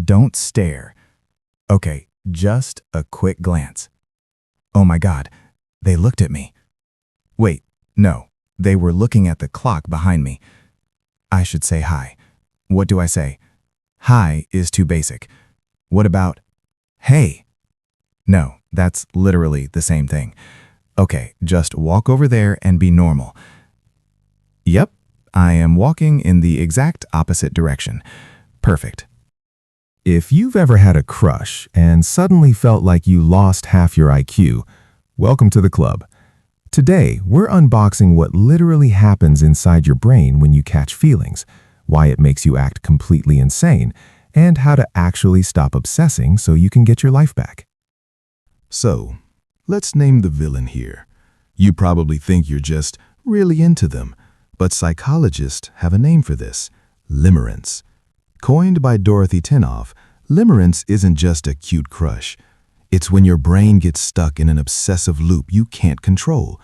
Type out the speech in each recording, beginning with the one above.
Don't stare. Okay, just a quick glance. Oh my God, they looked at me. Wait, no, they were looking at the clock behind me. I should say hi. What do I say? Hi is too basic. What about hey? No, that's literally the same thing. Okay, just walk over there and be normal. Yep, I am walking in the exact opposite direction. Perfect. If you've ever had a crush and suddenly felt like you lost half your IQ, welcome to the club. Today, we're unboxing what literally happens inside your brain when you catch feelings, why it makes you act completely insane, and how to actually stop obsessing so you can get your life back. So, let's name the villain here. You probably think you're just really into them, but psychologists have a name for this: limerence. Coined by Dorothy Tinoff, limerence isn't just a cute crush. It's when your brain gets stuck in an obsessive loop you can't control.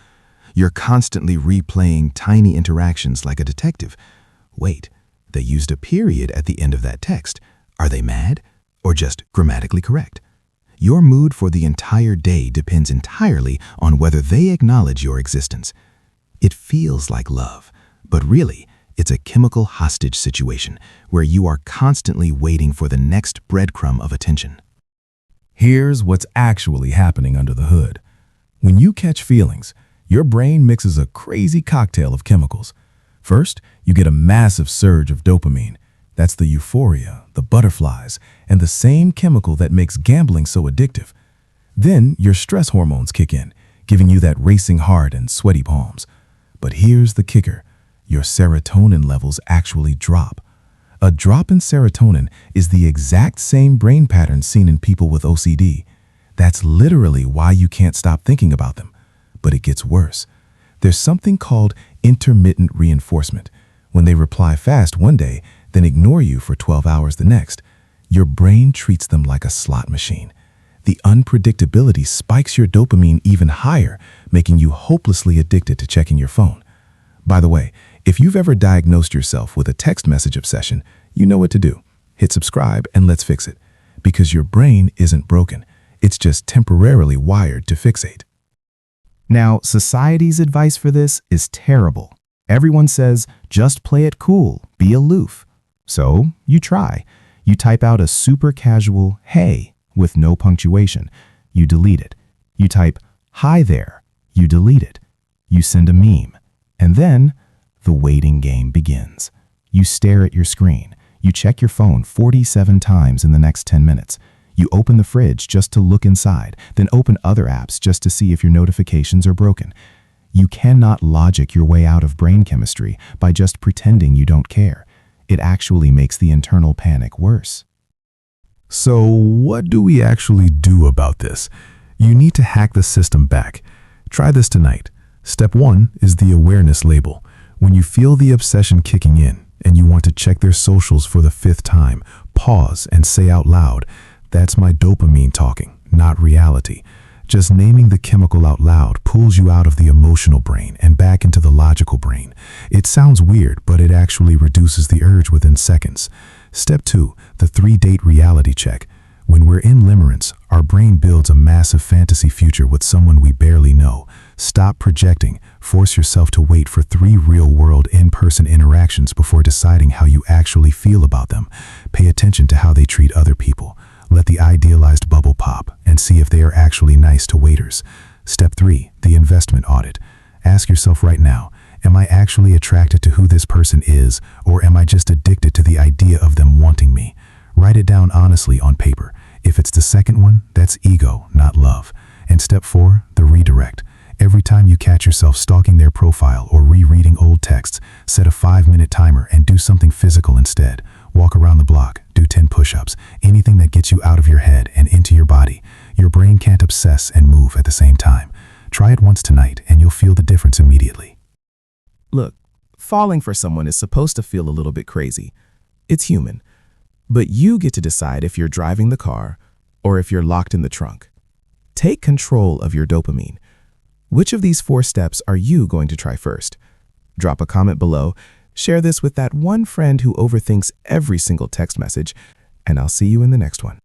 You're constantly replaying tiny interactions like a detective. Wait, they used a period at the end of that text. Are they mad? Or just grammatically correct? Your mood for the entire day depends entirely on whether they acknowledge your existence. It feels like love, but really, it's a chemical hostage situation where you are constantly waiting for the next breadcrumb of attention. Here's what's actually happening under the hood. When you catch feelings, your brain mixes a crazy cocktail of chemicals. First, you get a massive surge of dopamine. That's the euphoria, the butterflies, and the same chemical that makes gambling so addictive. Then your stress hormones kick in, giving you that racing heart and sweaty palms. But here's the kicker. Your serotonin levels actually drop. A drop in serotonin is the exact same brain pattern seen in people with OCD. That's literally why you can't stop thinking about them. But it gets worse. There's something called intermittent reinforcement. When they reply fast one day, then ignore you for 12 hours the next, your brain treats them like a slot machine. The unpredictability spikes your dopamine even higher, making you hopelessly addicted to checking your phone. By the way, if you've ever diagnosed yourself with a text message obsession, you know what to do. Hit subscribe and let's fix it. Because your brain isn't broken. It's just temporarily wired to fixate. Now, society's advice for this is terrible. Everyone says, just play it cool, be aloof. So, you try. You type out a super casual hey with no punctuation. You delete it. You type hi there. You delete it. You send a meme. And then, the waiting game begins. You stare at your screen. You check your phone 47 times in the next 10 minutes. You open the fridge just to look inside, then open other apps just to see if your notifications are broken. You cannot logic your way out of brain chemistry by just pretending you don't care. It actually makes the internal panic worse. So what do we actually do about this? You need to hack the system back. Try this tonight. Step 1 is the awareness label. When you feel the obsession kicking in and you want to check their socials for the 5th time, pause and say out loud, "That's my dopamine talking, not reality." Just naming the chemical out loud pulls you out of the emotional brain and back into the logical brain. It sounds weird, but it actually reduces the urge within seconds. Step 2, the 3-date reality check. When we're in limerence, our brain builds a massive fantasy future with someone we barely know. Stop projecting. Force yourself to wait for 3 real-world in-person interactions before deciding how you actually feel about them. Pay attention to how they treat other people. Let the idealized bubble pop and see if they are actually nice to waiters. Step 3, the investment audit. Ask yourself right now, am I actually attracted to who this person is, or am I just addicted to the idea of them wanting me? Write it down honestly on paper. If it's the second one, that's ego, not love. And step 4, the redirect. Every time you catch yourself stalking their profile or rereading old texts, set a 5-minute timer and do something physical instead. Walk around the block, do 10 push-ups, anything that gets you out of your head and into your body. Your brain can't obsess and move at the same time. Try it once tonight and you'll feel the difference immediately. Look, falling for someone is supposed to feel a little bit crazy. It's human. But you get to decide if you're driving the car or if you're locked in the trunk. Take control of your dopamine. Which of these 4 steps are you going to try first? Drop a comment below. Share this with that one friend who overthinks every single text message. and I'll see you in the next one.